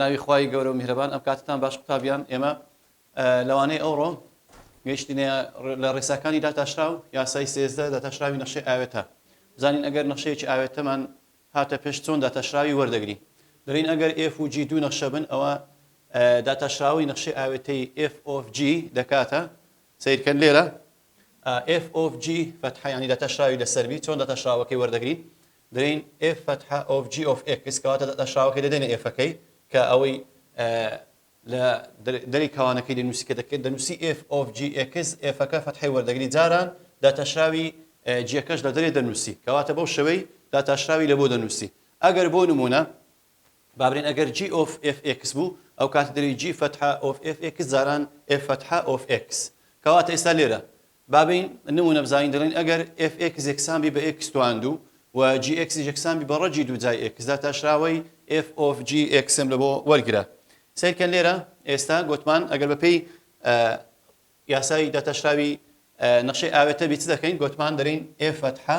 بەناوی خوای گەورە و میهرەبان ئەم کاتتان باش قوتابیان ئێمە لەوانەیە ئەوڕۆ گەیشتینە لە ڕێساکانی داتاشراو یاسای 13 داتاشراوی نەخشەی ئاوێتە بزانین ئەگەر نەخشەیەکی ئاوێتەمان هاتە پێش چۆن داتاشراوی وەردەگری دەرین ئەگەر f و g دوو نەخشە بن ئەوە داتاشراوی نەخشەی ئاوێتەی f of g دەکاتە سیرکەن لێرە f of g فتحە ینی داتاشراوی لەسەربی چۆن داتاشراوەکەی وەردەگری دەرین f فتحە of g of x کەواتە داتاشراوەکەی دەدەینە fەکەی کە ئەوەی لە دەری کەوانەکەی دەنووسی کە دەکەێت دەنووسی f of g x fەکە فتحەی وەردەگری جاران داتاشراوی جیەکەش لە دەرێ دەنووسی کەواتە بەو شەوەی داتاشراوی لە بۆ دەنووسی ئەگەر بۆ نمونە بابرین ئەگەر g of fx بوو ئەو کاتە دەری g فتحە of fx جاران f فتحە of x کەواتە ئێستا لێرە بابین نمونە بزانین دەڵێن ئەگەر fx یەکسان بی بە x تواندوو و gx یەکسان بی بە ڕەجی دوو جای x داتاشراوی f of gx لە بۆ وەرگرە سیرکەن لێرە ئێستا گوتمان ئەگەر بەپێی یاسای داتاشراوی نەخشەی ئاوێتە بیت دەکەین گوتمان دەرین f فتحە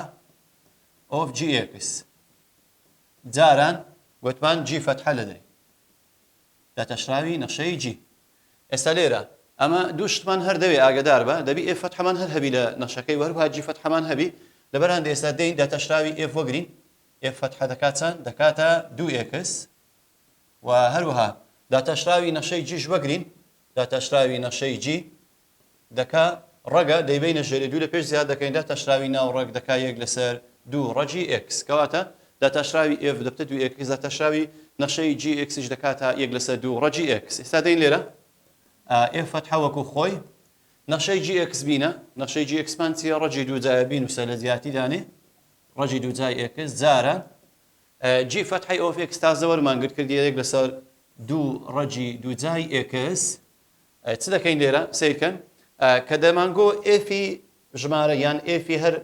of gx جاران گوتمان g فتحە لە دەری داتاشراوی نەخشەی g ئێستا لێرە ئەمە دوو شتمان هەر دەوێ ئاگدار بە دەبی f فتحەمان هەر هەبی لە نەخشەکەی وەروها g فتحەمان هەبی لەبەران ئێستا دەین داتاشراوی f وەگرین f فتحە دەکات چەند دەکاتە 2x و هەروەها داتاشراوی نەخشەی جیش وەگرین داتاشراوی نەخشەی g دەکا ڕەگە دەیبینە ژێری دوو لە پێش زیاد دەکەین داتاشراوی ناو ڕەگ دەکا یەک لەسەر دوو ڕەجی x کەواتە داتاشراوی f دەبتە 2x داتاشراوی نەخشەی gx دەکاتە یەک لەسەر دوو ڕەجی x ئێستا دەین لێرە f فتحە وەکو خۆی نەخشەی gx بینە نەخشەی gx مان چیە ڕەجی دوو جایە بینوسە لە زیاتی دانێ ڕەجی دوو جای x جارە g فتحەی of x تازە وەرمان گرت کردی یەک لەسەر دوو ڕەجی دوو جای x چ دەکەین لێرە سیرکەن کە دەمانگۆ ئێفی ژمارە یان ئێفی هەر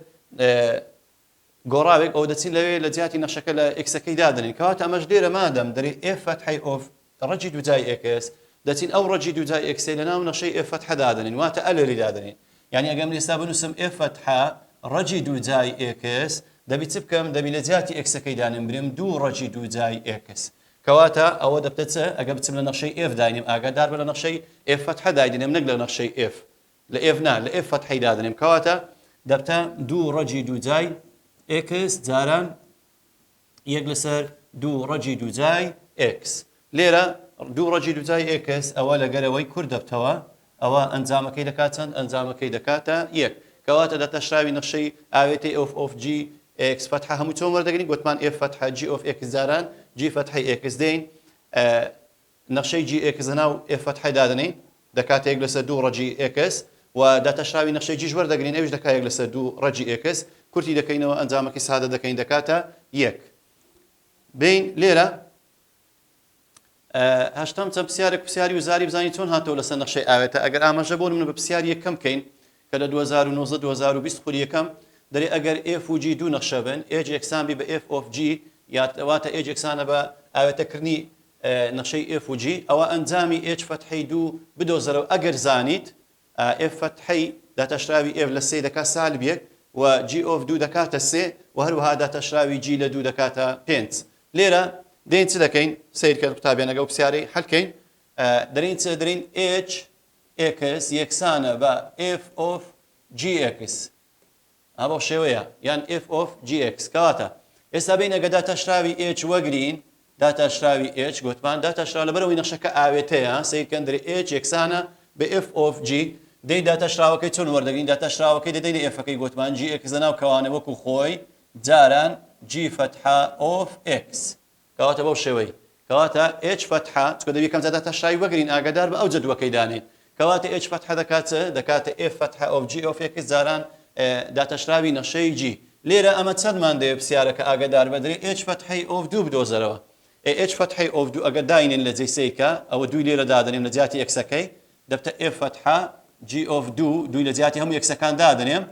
گۆڕاوێک ئەو دەچین لەوێ لە جیاتی نەخشەکە لە ئێکسەکەی دادنین کەواتە ئەمەش لێرە مادەم دەری ئێف فتحەی ئۆف ڕەجی دوو جای ئێکس دەچین ئەو ڕەجی دوو جای ئێکسێ لە ناو نەخشەی ئێف فتحە دادنین واتە ئەلێری دادنین یعنی ئەگەم ئێستا بنووسم ئێف فتحە ڕەجی دوو جای ئێکس دەبی چ بکەم دەبی لە جیاتی ئێکسەکەی دانم برم دوو ڕەجی دوو جای ئێکس کەواتە ئەوە دەبتە چ ئەگە بچم لە نەخشەی ئێف داینیم ئاگادار بە لە نەخشەی ئێف فتحە داینیم نەک لە نەخشەی ئێف لە ئێف نا لە ئێف فتحەی دادنیم کەواتە دەبتە دوو ڕەجی دوو جای x جاران یەک لەسەر دوو ڕەجی دوو جای x لێرە دوو ڕەجی دوو جای x ئەوە لەگەرەوەی کورد دەبتەوە ئەوە ئەنجامەکەی دەکات چەند ئەنجامەکەی دەکاتە یەک کەواتە دەتەشراوی نەخشەی ئاوێتی of g x فتحە هەموو چۆن وەردەگرین گوتمان f فتحە g of x جاران g فتحەی x دەین نەخشەی g x ناو f فتحەی دادنین دەکاتە یەک لەسەر دوو ڕەجی x و داتەشراوی نەخشەی جیش وەردەگرین ئەویش دەکات یەک لەسەر دوو ڕەجی x کورتی دەکەینەوە ئەنجامەکەی سادە دەکەین دەکاتە یەک بین لێرە هەشتم چەند پرسیارێک پرسیاری وزاری بزانین چۆن هاتەوە لەسەر نەخشەی ئاوێتە ئەگەر ئاماژە بۆ نمونە بە پرسیاری یەکەم بکەین کە لە 2019-2020 خوری یەکەم دەرێ ئەگەر f و g دوو نەخشە بن h یەکسان بی بە f of g یاتواتە h یەکسانە بە ئاوێتەکردنی نەخشەی f و g ئەوە ئەنجامی h فتحەی دوو بدۆزەرەوە ئەگەر زانیت f فتحەی داتەشراوی f لە سێ دەکات سالب یەک و g of دوو دەکاتە سێ و هەروەها داتەشراوی g لە دوو دەکاتە پێنج لێرە دەین چ دەکەین سیرکرد قوتابیانەگە و پرسیارەی هەڵکەین دەرین چ دەرین h x یەکسانە بە f of gx ئەوە شێوەیە یان f of gx کەواتە ئێستا بین ئەگە داتەشراوی h وەگرین داتەشراوی h گوتمان داتەشراوی لەبەرەوەی نەخشەکە ئاوێتەیە سیرکەن دەری h یەکسانە بە f of g دەی داتەشراوەکەی چۆن وەردەگرین داتەشراوەکەی دەدەینە ئێفەکەی گوتمان gx ناو کەوانە وەکو خۆی جاران g فتحە of x کەواتە بەو شێوەی کەواتە h فتحە چکە دەبی کەم داتەشراوی وەگرین ئاگادار بە ئەو جەدوەکەی دانین کەواتە h فتحە دەکاتە f فتحە of g of x جاران داتەشراوی نەخشەی g لێرە ئەمە چەندمان دەوێت پرسیارەکە ئاگادار بەدرێ h فتحەی of دوو بدۆزەرەوە h فتحەی of دوو ئەگە داینین لە جێسەیکە ئەوە دووی لێرە دادنیم لە جیاتی ئەکسەکەی دەبتە f فتحە g of دووی لە جیاتی هەموو یەکسەکان دادنێم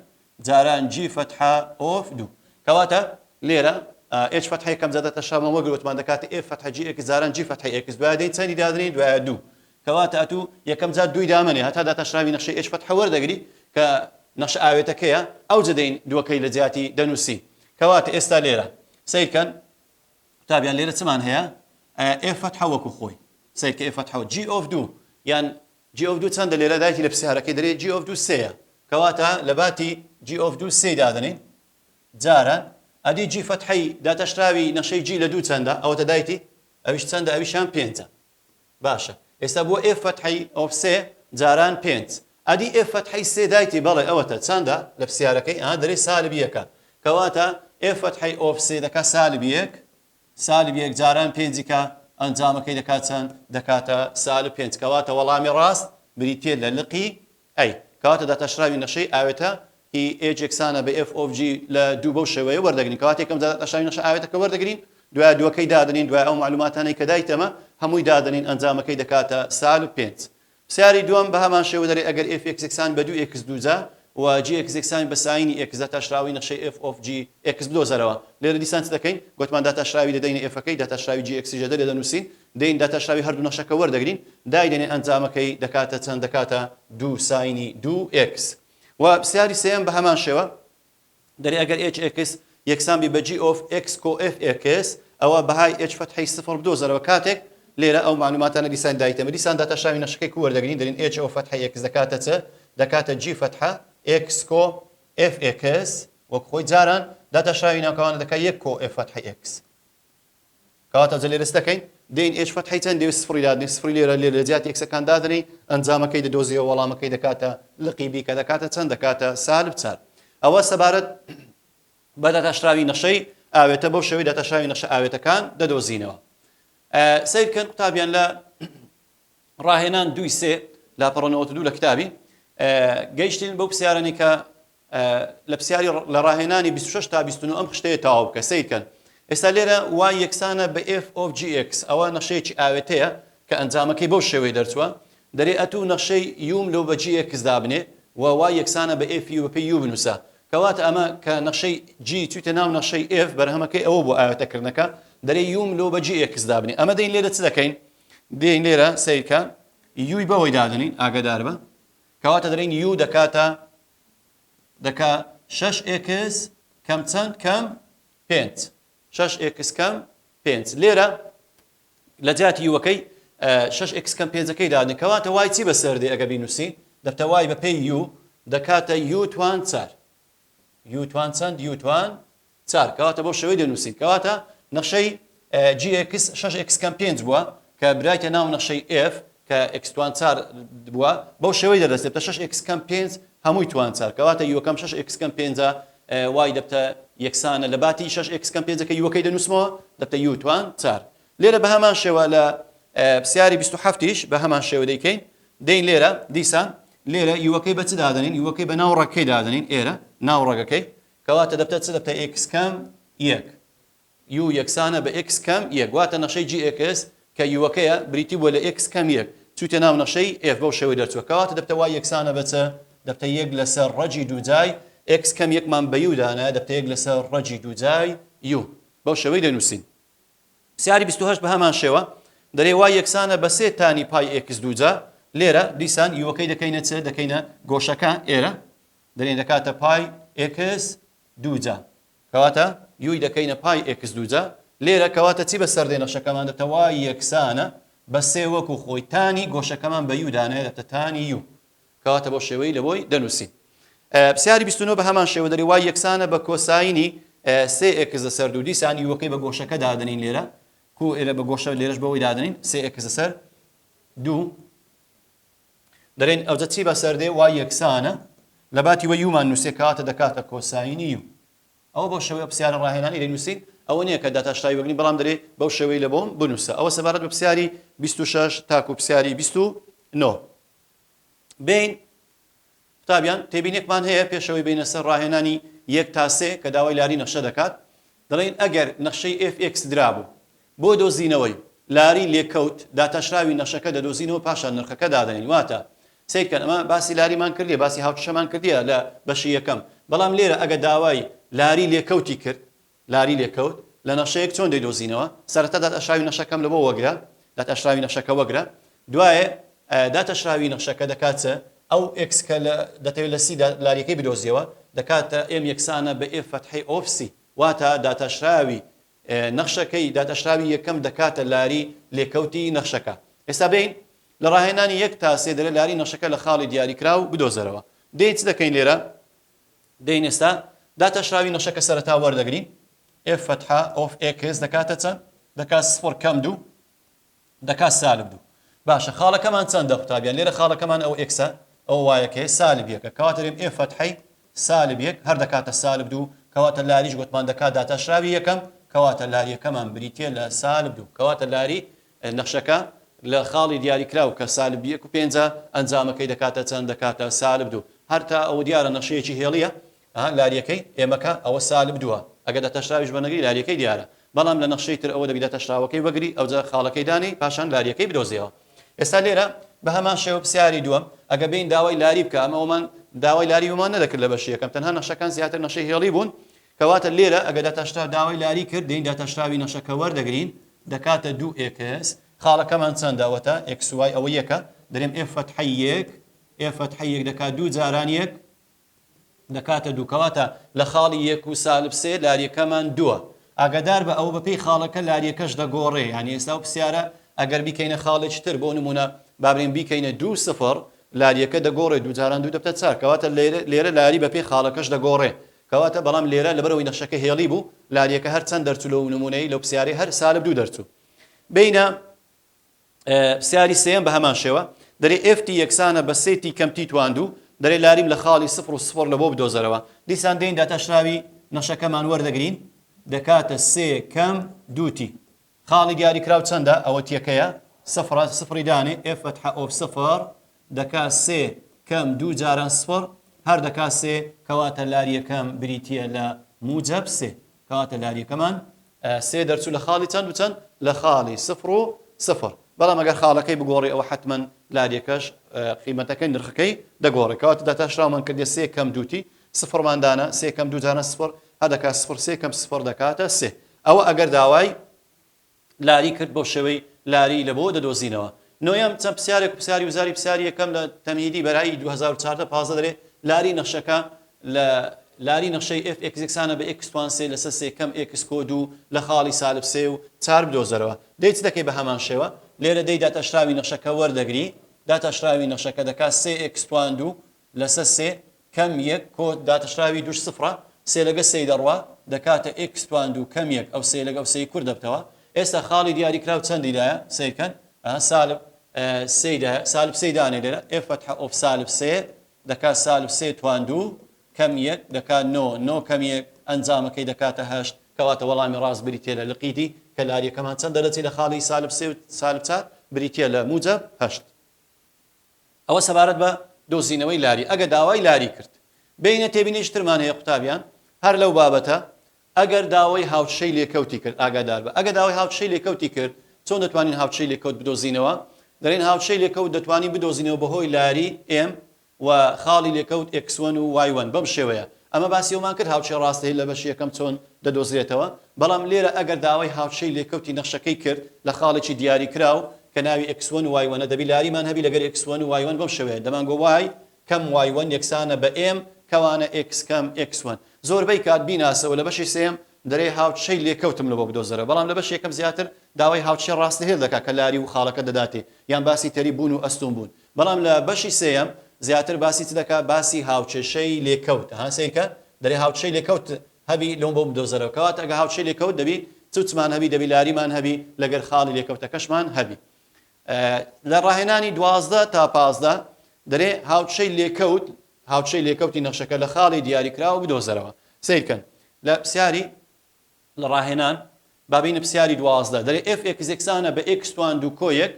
جاران g فتحە of دوو کەواتە لێرە h فتحەی کەم زیادە تەشامە وەگرۆتمان دەکاتە f فتحە g x جاران g فتحەی x دوایە دەین چەندی دادنین دوایە دوو کەواتە ئەتوو یەکەم جار دووی دامنێ هەتا داتەشراوی نەخشەی h فتحە وەردەگری کە نەخشە ئاوێتەکەیە ئەو جدەین دووەکەی لە جیاتی دەنووسی کەواتە ئێستا لێرە سیرکەن قوتابیان لێرە چمان هەیە f فتحە وەکو خۆی سیرکە f فتحەوە g of 2 یان g of 2 چەندە لێرە دایتی لە پرسیارەکەی دەرێت g of 2 سێیە کەواتە لە باتی g of 2 سێ دادنین جاران ئەدی g فتحەی داتەشراوی نەشەی g لە 2 چەندە ئەوەتە دایتی ئەویش چەندە ئەویشیان 5 باشە ئێستا بۆ f فتحەی of 3 جاران 5 ئەدی f فتحەی 3 دایتی بەڵێ ئەوەتە چەندە لە پرسیارەکەی دەرێ سالب یەکە کەواتە f فتحەی of 3 دەکا سالب یەک جاران 5 کە ئەنجامەکەی دەکات چەند دەکاتە سالب 5 کەواتە وەڵامی ڕاست بریتێ لە لقی ئەی کەواتە داتەشراوی نەشەی ئاوێتە هی h یەکسانە بە f of g لە دوو بەو شێوەیە وەردەگرین کەواتە یەکەم داتەشراوی نەشە ئاوێتەکە وەردەگرین دوای دووەکەی دادنین دوای ئەو معلوماتانەی کە دایتەمە هەمووی دادنین ئەنجامەکەی دەکاتە سالب 5 پرسیاری دووەم بە هەمان شێوە دەرێ ئەگەر f یەکسان بە 2 x 2 جا و g یەکسان بە ساینی x داتەشراوی نەشەی f of g x بدۆزەرەوە لێرە دیسان چ دەکەین گوتمان داتەشراوی دەدەین f-ەکەی داتەشراوی g x جە دەنووسین دەین داتەشراوی هەردوو نەشەکە وەردەگرین دایدێنێ ئەنجامەکەی دەکاتە چەند دەکاتە 2 ساینی 2x و پرسیاری سێم بە هەمان شێوە دەرێ ئەگەر h یەکسان بی بە g of x کۆ f x ئەوە بەهای h فتحەی 0 بدۆزەرەوە کاتێک لێرە ئەو معلوماتانە دیسان دایتەمە دیسان داتەشراوی نەشەکەی وەردەگرین دەرین h of فتحەی x دەکاتە چ دەکاتە g فتحە x کۆ f x وەک خۆی جاران داتەشراوی ناوکەوانە دەکات 1 کۆ f فتحەی x کەواتە جە لێرە دەکەین دەین h فتحەی چەند دەوێت سفری دادنی سفری لێرە جیاتی یەکسەکان دادنی ئەنجامەکەی دەدۆزیەوە وەڵامەکەی دەکاتە لقی b کە دەکاتە چەند دەکاتە سالب 4 ئەوە سەبارەت بە داتەشراوی نەشەی ئاوێتە بەو شێوەی داتەشراوی نەشە ئاوێتەکان دەدۆزینەوە سیرکەن قوتابیان لە ڕاهێنان 2 لاپەڕۆنەوە 2 لە کتابی گەیشتین بەو پرسیارانی کە لە پرسیاری لە ڕاهێنانی 26 تا 29 ئەم خشتەیە تاوا بکە سیرکەن ئێستا لێرە وای یەکسانە بە f of gx ئەوە نەشەیەکی ئاوێتەیە کە ئەنجامەکەی بەو شێوەی دەرچووە دەرێ ئەتوو نەشەی یوم لەو بە gx دابنێ و وای یەکسانە بە f و پێی u بنووسە کەواتە ئەمە کە نەشەی g چوتە ناو نەشەی f بەرهەمەکەی ئەوە بۆ ئاوێتەکردنەکە دەرێ یوم لەو بە gx دابنێ ئەمە دەین لێرە چ دەکەین دەین لێرە سیرکە یوی بەوەی دادنین ئاگادار بە کەواتە دەرین u دەکا 6x کەم چەند کەم 5 6x کەم 5 لێرە لە جاتی یوەکەی 6x کەم 5ەکەی دادن کەواتە وای چی بەسەردێ ئەگە بینووسین دەبتە وای بە پێی u دەکاتە u توان 4 u توان چەند u توان 4 کەواتە بۆ شێوەی دەنووسین کەواتە نەخشەی gx 6x کەم 5 بووە کە برایتە ناو نەخشەی f کە x توان 4 بووە بەو شێوەی دەدەستێتە 6x کەم 5 هەمووی توان 4 کەواتە یوەکەم 6x کەم 5 وای دەبتە یەکسانە لە باتی 6x کەم 5ەکە یوەکەی دەنووسمەوە دەبتە u توان 4 لێرە بە هەمان شێوە لە پرسیاری 27ش بە هەمان شێوە دەیکەین دەین لێرە دیسان لێرە یوەکەی بە چ دادنین یوەکەی بە ناو ڕێگەکەی دادنین ئێرە ناو ڕێگەکەی کەواتە دەبتە چ دەبتە x کەم 1 u یەکسانە بە x کەم 1 واتە نەشەی gx کە یوەکەیە بریتی بووە لە x کەم 1 چوتە ناو نەشەی f بەو شێوەی دەرچووە کەواتە دەبتە وای یەکسانە بە چ دەبتە 1 لەسەر ڕەجی دووجای x کەم 1مان بە u دانە دەبتە 1 لەسەر ڕەجی دووجای u بەو شێوەی دەنووسین پرسیاری 28 بە هەمان شێوە دەرێ وای یەکسانە بە 3 تانی پای x دووجا لێرە دیسان یوەکەی دەکەینە چ دەکەینە گۆشەکە ئێرە دەرێن دەکاتە پای x دووجا کەواتە یوی دەکەینە پای x دووجا لێرە کەواتە چی بەسەردێ نەخشەکەمان دەبتە وای یەکسانە بە 3 وەکو خۆی تانی گۆشەکەمان بە u دانەیە دەبتە تانی u کەواتە بۆ شێوەی لەبۆی دەنووسین پرسیاری 29 بە هەمان شێوە دەری وای یەکسانە بە کۆساینی 3x لەسەر 2 دیسان یوەکەی بە گۆشەکە دادنین لێرە کو ئێرە بە گۆشە لێرەش بەوەی دادنین 3x لەسەر 2 دەرێن ئەوجە چی بەسەردێ وای یەکسانە لە باتی وە یومان نووسێ کەواتە دەکاتە کۆساینی u ئەوە بۆ شێوەی پرسیارە ڕاهێنانی دەنووسین ئەوە نییە کە داتاشتایی وەگرین بەڵام دەرێ بەو شێوەی لە بۆم بنووسە ئەوە سەبارەت بە پرسیاری 26 تاکو پرسیاری 29 بین قوتابیان تێبینێکمان هەیە پێشەوەی بینە سەر ڕاهێنانی 1 تا 3 کە داوای لاری نەخشە دەکات دەڵێن ئەگەر نەخشەی fx درابوو بۆ دۆزینەوەی لاری لێکەوت داتەشراوی نەخشەکە دەدۆزینەوە پاشان نرخەکە دادەنین واتە سیرکەن ئەمە باسی لاریمان کردیە باسی هاوچەمان کردیە لە بەشی یەکەم بەڵام لێرە ئەگە داوای لاری لێکەوتی کرد لاری لێکەوت لە نەخشەیەک چۆن دەیدۆزینەوە سەرەتا داتەشراوی نەخشەکەم لە بۆ وەگرە داتەشراوی نەخشەکە وەگرە دوایە داتەشراوی نەخشەکە دەکاتە ئەو x کە دەتەوێت لە سی لاریەکەی بدۆزیەوە دەکاتە m یەکسانە بە f فتحەی of c واتە داتەشراوی نەخشەکەی داتەشراوی یەکەم دەکاتە لاری لێکەوتی نەخشەکە ئێستا بین لە ڕاهێنانی 1 تا 3 دەرێ لاری نەخشەکە لە خاڵی دیاریکرا و بدۆزەرەوە دێت چ دەکەین لێرە دێن ئێستا داتەشراوی نەخشەکە سەرەتا وەردەگرین f فتحە of x دەکاتە چەند دەکات 0 کەم 2 دەکات سالب 2 باشە خاڵەکەمان چەندە قوتابیان لێرە خاڵەکەمان ئەو ئێکسە ئەو وایەکەی سالب یەکە کەواتە دەرێم f فتحەی سالب یەک هەر دەکاتە سالب 2 کەواتە لاریش گوتمان دەکات داتەشراوی یەکەم کەواتە لاریەکەمان بریتە لە سالب 2 کەواتە لاری نەخشەکە لە خاڵی دیاریکراو کە سالب 1 و 5 ئەنجامەکەی دەکاتە چەند دەکاتە سالب 2 هەر تا ئەو دیارە نەخشەیەکی هێڵیە لاریەکەی ئێمەکە ئەوە سالب 2 ئەگە دەتەشراویش بەنەگری لاریەکەی دیارە بەڵام لە نەخشەی تر ئەوە دەبی دەتەشراوەکەی وەگری ئەوجا خاڵەکەی دانی پاشان لاریەکەی بدۆزیەوە ئێستا لێرە بە هەمان شێوە پرسیاری دووەم ئەگە بین داوای لاری بکە ئەمەوەمان داوای لاری ومان نەدەکرد لە بەشی یەکەم تەنها نەخشەکان زیاتر نەخشەی هێڵی بوون کەواتە لێرە ئەگە داتەشرا داوای لاری کرد دین داتەشراوی نەخشەکە وەردەگرین دەکاتە 2x خاڵەکەمان چەنداوەتە xy ئەوە یەکە دەرێم f فتحەی 1 f فتحەی 1 دەکات 2 جاران 1 دەکاتە 2 کەواتە لە خاڵی 1 و سالب 3 لاریەکەمان 2 ئاگادار بە ئەو بەپێی خاڵەکە لاریەکەش دەگۆڕێ یعنی ئێستا پرسیارە ئەگەر بیکەینە خاڵێکی تر بۆ نمونە بابرین بیکەینە 2 0 لاریەکە دەگۆڕێ 2 جاران 2 دەبتە 4 کەواتە لێرە لاری بەپێی خاڵەکەش دەگۆڕێ کەواتە بەڵام لێرە لەبەرەوەی نەخشەکە هێڵی بوو لاریەکە هەر چەند دەرچوو لەو نمونەی لەو پرسیارەی هەر سالب 2 دەرچوو بینە پرسیاری سێم بە هەمان شێوە دەرێ f یەکسانە بە 3 کەمتی تواندوو دەرێ لاریم لە خاڵی 0 و 0 لە بۆ بدۆزەرەوە دیسان دێن داتەشراوی نەخشەکەمان وەردەگرین دەکاتە 3 کەم 2 خاڵی دیاریکراو چەندە ئەوە تیەکەیە سفری دانێ f فتحە of 0 دەکات 3 کەم 2 جاران 0 هەر دەکات 3 کەواتە لاریەکەم بریتە لە موجب 3 کەواتە لاریەکەمان 3 دەرچوو لە خاڵی چەند و چەند لە خاڵی 0 و 0 بەڵام ئەگەر خاڵەکەی بگۆڕی ئەوە حتمما لاریەکەش قیمەتەکەی نرخەکەی دەگۆڕێ کەواتە داتەشراومان کردێ 3 کەم 2 سفرماندانە 3 کەم 2 جاران 0 هەر دەکات 0 3 کەم 0 دەکاتە 3 ئەوە ئەگەر داوای لاری کرد بۆ شێوەی لاری لە بۆ دەدۆزینەوە نۆیەم چەند پرسیاری وزاری پرسیاری یەکەم لە تەمهیدی بەرایی 2014 پازە دەرێ لاری نەخشەکە لە لاری نەخشەی f x یەکسانە بە x توان 3 لەسەر 3 کەم x کۆد و لە خاڵی سالب 3 و 4 بدۆزەرەوە دەیت دەکەی بە هەمان شێوە لێرە دەی داتەشراوی نەخشەکە وەردەگری داتەشراوی نەخشەکە دەکات 3 x توان 2 لەسەر 3 کەم 1 کۆد داتەشراوی 2 0 3 لەگە 3 دەڕوا دەکاتە x توان 2 کەم 1 ئەو 3 لەگە 3 کورد دەبتەوە ئێستا خاڵی دیاریکراو چەندیدایە سیرکەن سالب 3 سالب 3 دانێ لێرە f فتحە of سالب 3 دەکات سالب 3 توان 2 کەم 1 دەکات 9 کەم 1 ئەنجامەکەی دەکاتە 8 کەواتە وەڵامی ڕاست بریتە لە لقیتی کە لاریەکەمان چەند دەرەچی لە خاڵی سالب 3 و سالب 4 بریتە لە موجب 8 ئەوە سەبارەت بە دۆزینەوەی لاری ئەگە داوای لاری کرد بینە تێبینیشترمان هەیە قوتابیان هەر لەو بابەتە ئەگەر داوای هاوچەی لێکەوتی کرد ئاگادار بە ئەگە داوای هاوچەی لێکەوتی کرد چۆن دەتوانین هاوچەی لێکەوت بدۆزینەوە دەرێن هاوچەی لێکەوت دەتوانین بدۆزینەوە بەهۆی لاری m و خاڵی لێکەوت x1 و y1 بەم شێوەیە ئەمە باسیەوەمان کرد هاوچەی ڕاستەی لە بەشی یەکەم چۆن دەدۆزرێتەوە بەڵام لێرە ئەگەر داوای هاوچەی لێکەوتی نەخشەکەی کرد لە خاڵێکی دیاریکراو کە ناوی x1 و y1 دەبی لاریمان هەبی لەگەر x1 و y1 بەم شێوەیە دەمانگۆ y کەم y1 یەکسانە بە m کەوانە x کەم x1 زۆربەی کات بیناسەوە لە بەشی سێم دەرێ هاوچەی لێکەوتم لە بۆ بدۆزەرە بەڵام لە بەشی یەکەم زیاتر داوای هاوچەی ڕاستی هێڵ دەکات کە لاری و خاڵەکە دەداتێ یان باسی تەری بوون و ئەستون بوون بەڵام لە بەشی سێم زیاتر باسی چ دەکات باسی هاوچەشەی لێکەوت هەسەیکە دەرێ هاوچەی لێکەوت هەبی لەم بۆ بدۆزەرەوە کەواتە ئەگە هاوچەی لێکەوت دەبی چوچمان هەبی دەبی لاریمان هەبی لەگەر خاڵی لێکەوتەکەشمان هەبی لە ڕاهێنانی 12 تا 15 دەرێ هاوچەی لێکەوت هاوچەی لێکەوتی نەخشەکە لە خاڵی دیاریکراوە بدۆزەرەوە سیرکەن لە پرسیاری لە ڕاهێنان بابینە پرسیاری 12 دەرێ f x یەکسانە بە x توان 2 کۆیەک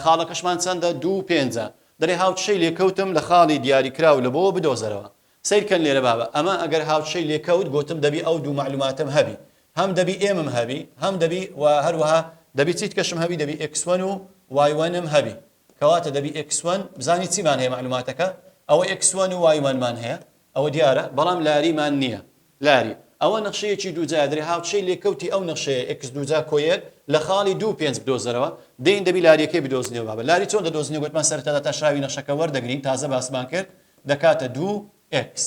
خاڵەکەشمان چەندە 2 5 دەرێ هاوچەی لێکەوتم لە خاڵی دیاریکراو لە بۆ بدۆزەرەوە سیرکەن لێرە بابە ئەمە ئەگەر هاوچەی لێکەوت گوتم دەبی ئەو دوو معلوماتم هەبی هەم دەبی ئێمم هەبی هەم دەبی و هەروەها دەبی چیت کەشم هەبی دەبی x1 و y1م هەبی کەواتە دەبی x1 بزانی چیمان هەیە معلوماتەکە ئەوە x1 و y1مان هەیە ئەوە دیارە بەڵام لاریمان نییە لاری ئەوە نەخشەیەکی دووجا دەرێ هاوچەی لێکەوتی ئەو نەخشەیە x دووجا کۆیەک لە خاڵی 2 5 بدۆزەرەوە دێن دەبی لاریەکەی بدۆزنیەوە بابە لاری چۆن دەدۆزنی گوتمان سەرەتا تاشراوی نەخشەکە وەردەگرین تازە باسمان کرد دەکاتە 2x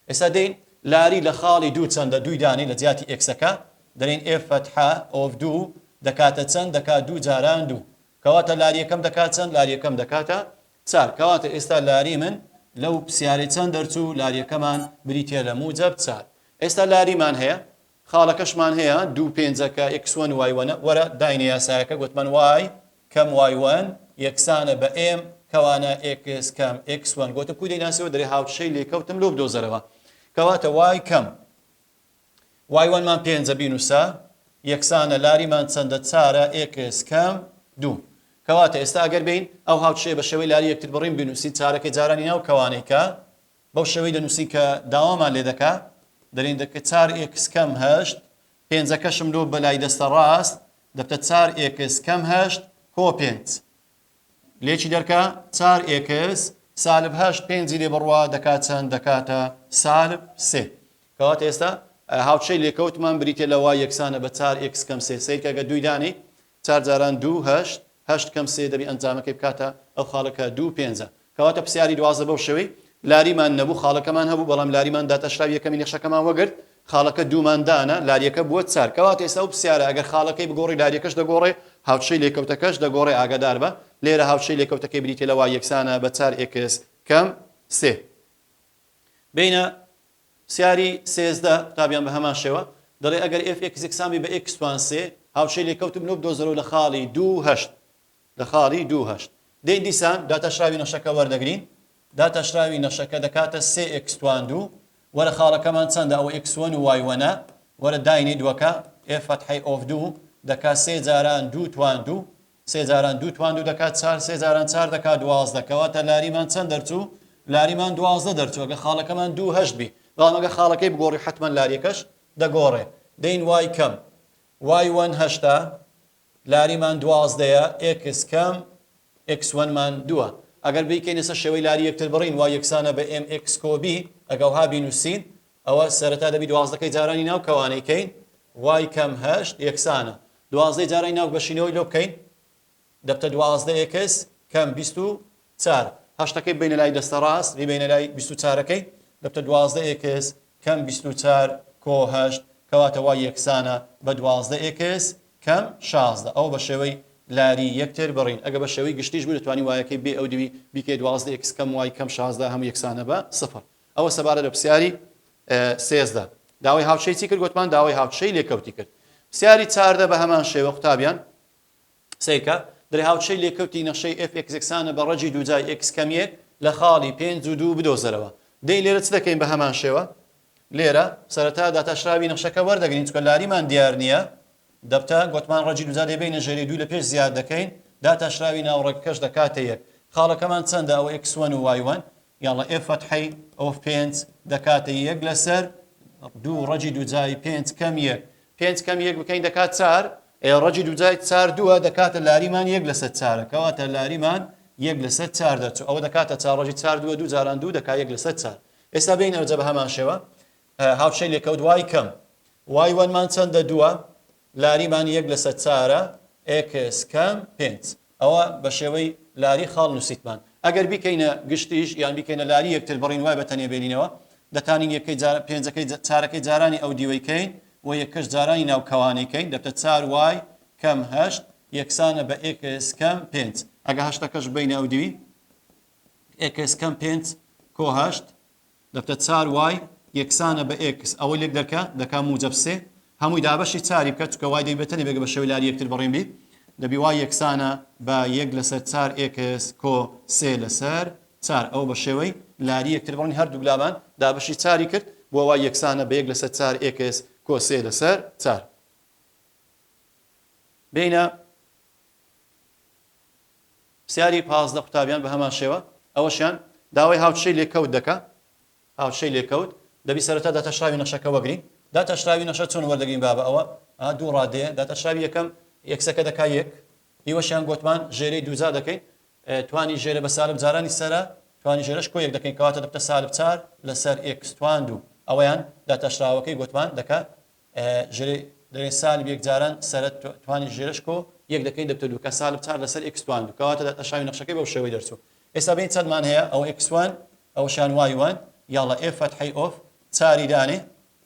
ئێستا دێن لاری لە خاڵی 2 چەندە دوی دانی لە جیاتی x-ەکە دەرێن f فتحە of 2 دەکاتە چەند دەکات 2 جاران 2 کەواتە لاری یەکەم دەکات چەند لاری یەکەم دەکاتە 4 کەواتە ئێستا لاری من لەو پرسیارەی چەند دەرچوو لاری یەکەمان بریتە لە موجب 4 ئێستا لاریمان هەیە خاڵەکەشمان هەیە دوو پێنجەکە x1 y1 وەرە داینە یاسایەکە گوتمان y کەم y1 یەکسانە بە m کەوانە x کەم x1 گوتە کوی دەیناسیەوە دەرێ هاوچەی لێکەوتم لۆ بدۆزەرەوە کەواتە y کەم y1 مان پێنجە بینوسە یەکسانە لاریمان چەندە 4 x کەم 2 کەواتە ئێستا ئەگەر بین ئەو هاوچەیە بە شێوەی لاری یەکتر بڕین بنووسی چارەکەی جارانی ناو کەوانەی کە بەو شێوەی دەنووسی کە داوامان لێ دەکا دەرین دەکە 4x کەم 8 پێنجەکەشم لۆ بەلای دەستە ڕاست دەبتە 4x کەم 8 کۆ 5 لێکی دەرکە 4x سالب 8 پێنجی لێ بڕوا دەکات چەند دەکاتە سالب 3 کەواتە ئێستا هاوچەی لێکەوتمان بریتێ لە وای یەکسانە بە 4x کەم 3 سیرکە گە دوی دانی 4 جاران 2 8 8 کەم 3 دەبی ئەنجامەکەی بکاتە ئەو خاڵەکە 2 5 کەواتە پرسیاری دوازدە بەو شێوەی لاریمان نەبوو خاڵەکەمان هەبوو بەڵام لاریمان داتەشراوی یەکەمی نەخشەکەمان وەگرت خاڵەکە دووماندانە لاریەکە بووە 4 کەواتە ئێستا ئەو پرسیارە ئەگەر خاڵەکەی بگۆڕی لاریەکەش دەگۆڕێ هاوچەی لێکەوتەکەش دەگۆڕێ ئاگادار بە لێرە هاوچەی لێکەوتەکەی بریتێ لە وای یەکسانە بە 4x کەم 3 بینە پرسیاری 13 قوتابیان بە هەمان شێوە دەڵێ ئەگەر fx یەکسامی بە x توان 3 هاوچەی لێکەوتم لۆ بدۆزەرەوە لە خاڵی 2 8 لە خاڵی 2 8 دەی دیسان داتەشراوی نەخشەکە وەردەگرین داتەشراوی نەخشەکە دەکاتە 3x توان 2 وەرە خاڵەکەمان چەندە ئەوە x1 و y1 وەرە داینی دووەکە f فتحی of 2 دەکات 3 جاران 2 توان 2 3 جاران 2 توان 2 دەکات 4 3 جاران 4 دەکات 12 کەواتە لاریمان چەند دەرچوو لاریمان 12 دەرچوو ئەگە خاڵەکەمان 2 8 بی بەڵام ئەگە خاڵەکەی بگۆڕی حتمما لاریەکەش دەگۆڕێ دەین y کەم y1 8 لاریمان 12 x کەم x1 مان 2 ئەگەر بیکەین ئێستا شێوەی لاری یەکتر بڕین وای یەکسانە بە mx کۆبی ئەگەوها بینوسین ئەوە سەرەتا دەبی 12ەکەی جارانی ناو کەوانەیکەین y کەم 8 یەکسانە 12 جارانی ناو بەشینەوەی لۆ بکەین دەبتە 12x کەم 24 هەشتەکەی بینە لای دەستە ڕاست بینە لای 24ەکەی دەبتە 12x کەم 24 کۆ 8 کەواتە وای یەکسانە بە 12x کەم 16 ئەو بە شێوەی لاری یەکتر بڕین ئەگە بە شێوەی گشتیش بوو دەتوانی وایەکەی بێ ئەو دوی بیکەی 12x کەم وای کەم 16 هەموو یەکسانە بە 0 ئەوە سەبارە لە پرسیاری 13 داوای هاوچەی چی کرد گوتمان داوای هاوچەی لێکەوتی کرد پرسیاری 14 بە هەمان شێوە قوتابیان سیکە دەرێ هاوچەی لێکەوتی نەخشەی fx یەکسانە بە ڕەجی دووجای x کەم 1 لە خاڵی 5 و 2 بدۆزەرەوە دەی لێرە چ دەکەین بە هەمان شێوە لێرە سەرەتا داتەشراوی نەخشەکە وەردەگرین چونکە لاریمان دیار نییە دەبتە گوتمان ڕەجی دووجا دەبینە ژێری 2 لە پێش زیاد دەکەین داتەشراوی ناوڕێکەکەش دەکاتە 1 خاڵەکەمان چەندە ئەوە x1 و y1 یاڵە f فتحی of 5 دەکاتە 1 لەسەر 2 ڕەجی دووجای 5 کەم 1 5 کەم 1 بکەین دەکات 4 ڕەجی دووجای 4 2 دەکاتە لاریمان 1 لەسەر 4 کەواتە لاریمان 1 لەسەر 4 دەچوو ئەوە دەکاتە 4 ڕەجی 4 2 2 جاران 2 دەکات 1 لەسەر 4 ئێستا بینە ئەوجە بە هەمان شێوە هاوچەی لێکەوت y کەم y1 مان چەندە 2 لاریمان 1 لەسەر 4 x کەم 5 ئەوە بە شێوەی لاری خاڵ نووسیتمان ئەگەر بیکەینە گشتیش یان بیکەینە لاری یەکتر بڕین وای بەتەنێ بێنینەوە دەتانین یەکەی پێنجەکەی چارەکەی جارانی ئەو دیوەیکەین و یەکەش جارانی ناو کەوانەیکەین دەبتە 4y کەم 8 یەکسانە بە x کەم 5 ئەگە هەشتەکەش بینە ئەو دیوی x کەم 5 کۆ 8 دەبتە 4y یەکسانە بە x ئەوە لێک دەکا موجب 3 هەمووی دابەشی چاری بکە چکە وای دەیبێتەنێ بێگە بە شێوەی لاری یەکتر بڕین بی دەبی وای یەکسانە بە 1 لەسەر 4x کۆ 3 لەسەر 4 ئەو بە شێوەی لاری یەکتر بڕین هەردوو گلابان دابەشی چاری کرد بۆ وای یەکسانە بە 1 لەسەر 4x کۆ 3 لەسەر 4 بینە پرسیاری 15 قوتابیان بە هەمان شێوە ئەوەشیان داوای هاوچەی لێکەوت دەکا هاوچەی لێکەوت دەبی سەرەتا داتەشراوی نەخشەکە وەگرین داتەشراوی نەخشە چۆن وەردەگرین بابە ئەوە دوو ڕادەیە داتەشراوی یەکەم یەکسەکە دەکا 1 هیوەشیان گوتمان ژێرەی دووجا دەکەین توانی ژێرە بە سالب جارانی سەرە توانی ژێرەش کۆ 1 دەکەین کەواتە دەبتە سالب 4 لەسەر x توان 2 ئەوەیان داتەشراوەکەی گوتمان دەکا ژێرەی دەرێ سالب 1 جاران سەرە توانی ژێرەش کۆ 1 دەکەین دەبتە 2 کە سالب 4 لەسەر x توان 2 کەواتە داتەشراوی نەخشەکەی بەو شێوەی دەرچوو ئێستا بین چەندمان هەیە ئەو x1 ئەوشان y1 یاڵە f فتحی of 4 دانێ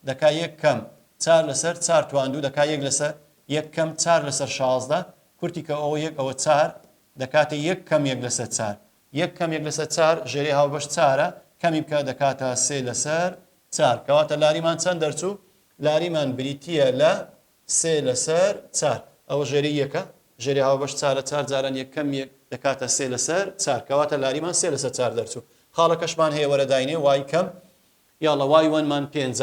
دەکا 1 کەم 4 لەسەر 4 توان 2 دەکا 1 لەسەر 1 کەم 4 لەسەر 16 کورتی کە ئەوە 1 ئەوە 4 دەکاتە 1 کەم 1 لەسەر 4 1 کەم 1 لەسەر 4 ژێری هاوبەش 4ە کەمی بکە دەکاتە 3 لەسەر 4 کەواتە لاریمان چەند دەرچوو لاریمان بریتیە لە 3 لەسەر 4 ئەوە ژێری یەکە ژێری هاوبەش 4 4 جاران 1 کەم 1 دەکاتە 3 لەسەر 4 کەواتە لاریمان 3 لەسەر 4 دەرچوو خاڵەکەشمان هەیە وەرەداینێ وای کەم یاڵە وای وەنمان 5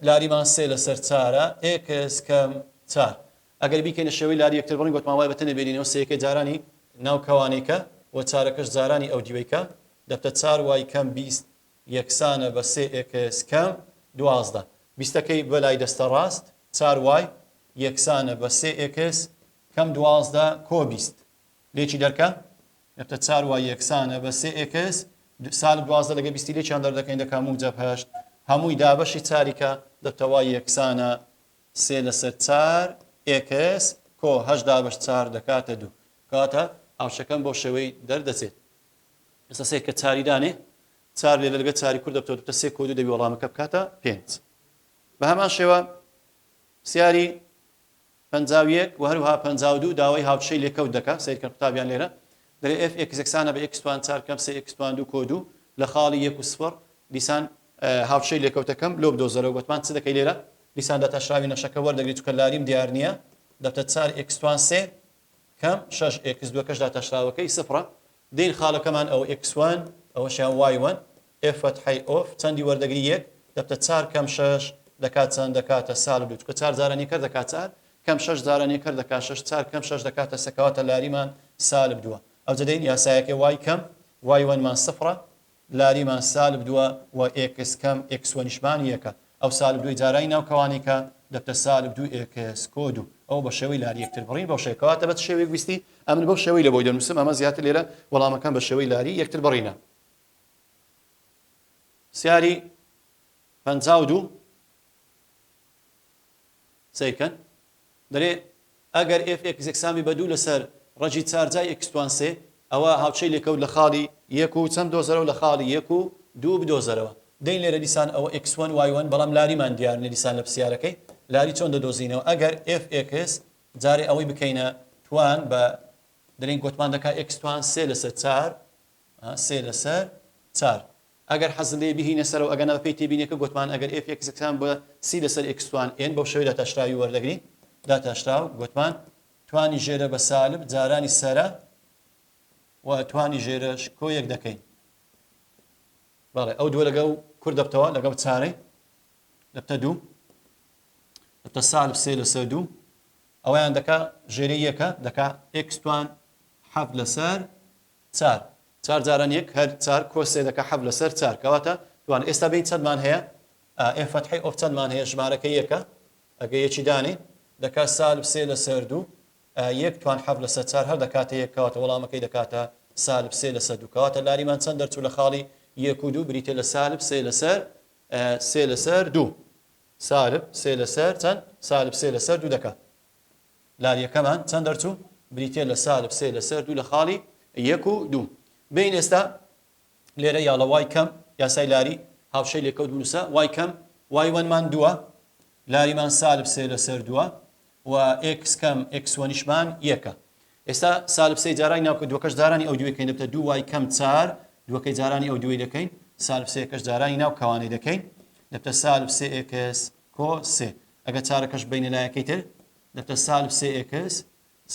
لاریمان 3 لەسەر 4ە x کەم 4 ئەگەر بیکەینە شێوەی لاری یەکتر بڕین گوتمان وای بەتەنێ بینینەوە سەیەکە جارانی ناو کەوانێکە و 4ەکەش جارانی ئەو دیوەیکە دەبتە 4 وای کەم 20 یەکسانە بە 3x کەم 12 بیستەکەی بەلای دەستە ڕاست 4 وای یەکسانە بە 3x کەم 12 کۆ 20 لێکی دەرکە دەبتە 4 وای یەکسانە بە 3x سالب 12 لەگە 20 لێکیان دەردەکەین دەکەم و جەبهشت هەمووی دابەشی چاریکە دەبتە وای یەکسانە 3 لەسەر 4 x کۆ 8 دابەش 4 دەکاتە 2 کاتە ئاوشەکەم بۆ شێوەی دەردەچێت ئێستا سێ کە چاریدانێ 4 لێ لەگە چاری کوور دەبتە 3 کۆ 2 دەبی وەڵامەکە بکاتە 5 بە هەمان شێوە سیاری 51 و هەروها 52 داوای هاوچەی لێکەوت دەکات سیرکە قوتابیان لێرە دەرێ f x یەکسانە بە x توان 4 کەم 3 x توان 2 کۆ 2 لە خاڵی 1 و 0 دیسان هاوچەی لێکەوتەکەم لۆ بدۆزەرەوە گوتمان چ دەکەی لێرە دیسان دەتەشراوی نەشەکە وەردەگری چکە لاریم دیار نییە دەبتە 4 x توان 3 کەم 6 x 2 کەش داتەشراوەکەی سفرە دین خاڵەکەمان ئەو x1 ئەوەشیان y1 f فتحی off چەندی وەردەگری 1 دەبتە 4 کەم 6 دەکات چەند دەکاتە سالب 2 چکە 4 جارانی کرد دەکات 4 کەم 6 جارانی کرد دەکات 6 4 کەم 6 دەکاتە سەکەواتە لاریمان سالب 2 ئەو جدەین یاسایەکەی y کەم y1 مان سفرە لاریمان سالب 2 و x کەم x1 نیشمان یەکە ئەو سالب 2 جارانی ناو کەوانێکە دەبتە سالب 2 x کۆ 2 ئەو بە شێوەی لاری یەکتر بڕین بەو شێکەواتە بە شێوەی گویستی ئەمن بەو شێوەی لە بۆی دەنووسم ئەمە زیاتر لێرە وەڵامەکان بە شێوەی لاری یەکتر بڕینە سیاری 52 سیکەن دەرێ ئەگەر f x یەکسامی بە 2 لەسەر ڕەجی 4 جای x توان 3 ئەوە هاوچەی لێکەوت لە خاڵی 1 و چەند دۆزەرەوە لە خاڵی 1 و 2 بدۆزەرەوە دەین لێرە دیسان ئەوە x1 y1 بەڵام لاریمان دیارنە دیسان لە پرسیارەکەی لاری چۆن دەدۆزینەوە ئەگەر fx جارێ ئەوەی بکەینە توان بە دەرین گوتمان دەکات x توان 3 لەسەر 4 3 لەسەر 4 ئەگەر حەزم لێ بهینە سەرەوە ئەگەر نەپەی تێبینێکە گوتمان ئەگەر fx یەکسان بە 3 لەسەر x توان n بەو شێوەی داتەشراوی وەردەگری داتەشراو گوتمان توانی ژێرە بە سالب جارانی سەرە و توانی ژێرەش کۆ یەک دەکەین بەڵێ ئەو دووە لەگەڵ کوور دەبتەوە لەگەڵ چارەی دەبتە 2 دەبتە سالب 3 لەسەر 2 ئەویان دەکا ژێرەی یەکە دەکا x توان 7 لەسەر 4 4 جاران یەک هەر 4 کۆ 3 دەکا 7 لەسەر 4 کەواتە توان ئێستا بین چەندمان هەیە f فتحی off چەندمان هەیە ژمارەکە یەکە ئەگە یەکی دانی دەکا سالب 3 لەسەر 2 1 توان 7 لەسەر 4 هەر دەکاتە یەک کەواتە وەڵامەکەی دەکاتە سالب 3 لەسەر 2 کەواتە لاریمان چەند دەرچوو لە خاڵی 1 و 2 بریتە لە سالب 3 لەسەر 2 سالب 3 لەسەر چەند سالب 3 لەسەر 2 دەکات لاریەکەمان چەند دەرچوو بریتە لە سالب 3 لەسەر 2 لە خاڵی 1 و 2 بین ئێستا لێرە یاڵە وای کەم یاسای لاری هاوشەی لێکەوت بنووسە وای کەم y1 مان 2 لاریمان سالب 3 لەسەر 2 و x کەم x1 نیشمان یەکە ئێستا سالب 3 جارانی ناوکە دووەکەش جارانی ئەو دووەکەین دەبتە 2 وای کەم 4 دووەکەی جارانی ئەو دووەی دەکەین سالب 3 کەش جارانی ناو کەوانەی دەکەین دەبتە سالب 3x کۆ 3 ئەگە چارەکەش بینە لایەکەی تر دەبتە سالب 3x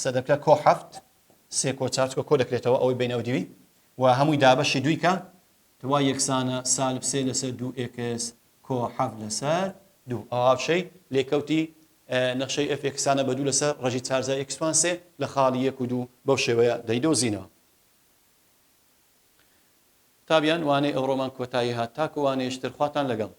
سەدەبتە کۆ 7 3 کۆ 4 کۆ دەکرێتەوە ئەوەی بین ئەو دووی و هەمووی دابەشی دوویکە دوای یەکسانە سالب 3 لەسەر 2x کۆ 7 لەسەر 2 ئاوشەی لێکەوتی نەخشەی f یەکسانە بە 2 لەسەر ڕەجی 4 جای x توان 3 لە خاڵی 1 و 2 بەو شێوەیە دەیدۆزینەوە تابیان وانەی ئەوڕۆمان کۆتایی هات تاکو وانەیەشتر خواتان لەگەڵ